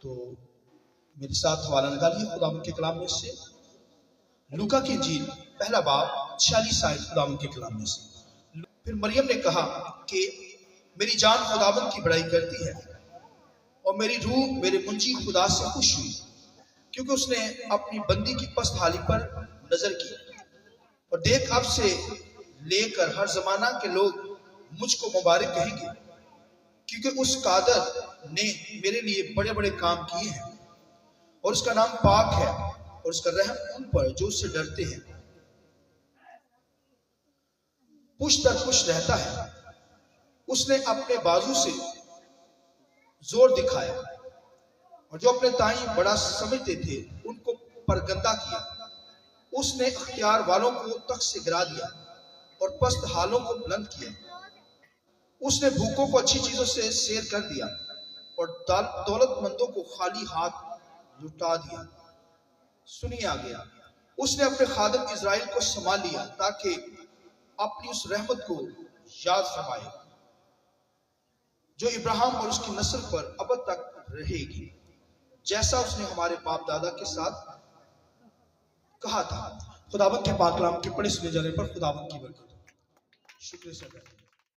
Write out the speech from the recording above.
तो मेरे साथ हवाला निकालिए खुदावंद के कलाम में से, लूका की इंजील पहला बाब 46 आयत खुदावंद के कलाम में से। फिर मरियम ने कहा कि मेरी जान खुदावंद की बड़ाई करती है और मेरी रूह मेरे मुंजी खुदा से खुश हुई, क्योंकि उसने अपनी बंदी की पस्त हाली पर नजर की। और देख, अब से लेकर हर जमाना के लोग मुझको मुबारक कहेंगे, क्योंकि उस कादर ने मेरे लिए बड़े बड़े काम किए हैं और उसका नाम पाक है और उसका रहम उन पर जो उससे डरते हैं। पुश दर पुश रहता है, उसने अपने बाजू से जोर दिखाया और जो अपने ताई बड़ा समझते थे उनको परगंदा किया। उसने अख्तियार वालों को तख्त से गिरा दिया और पस्त हालों को बुलंद किया। उसने भूखों को अच्छी चीजों से सैर कर दिया और दौलतमंदों को खाली हाथ लुटा दिया। सुनिए आ गया, उसने अपने खादम इज़राइल को संभाल लिया ताकि अपनी उस रहमत को याद फरमाए जो इब्राहिम और उसकी नस्ल पर अब तक रहेगी, जैसा उसने हमारे बाप दादा के साथ कहा था। खुदावंद के पाक कलाम के पढ़े सुने जाने पर खुदावंद की बरकत। शुक्र से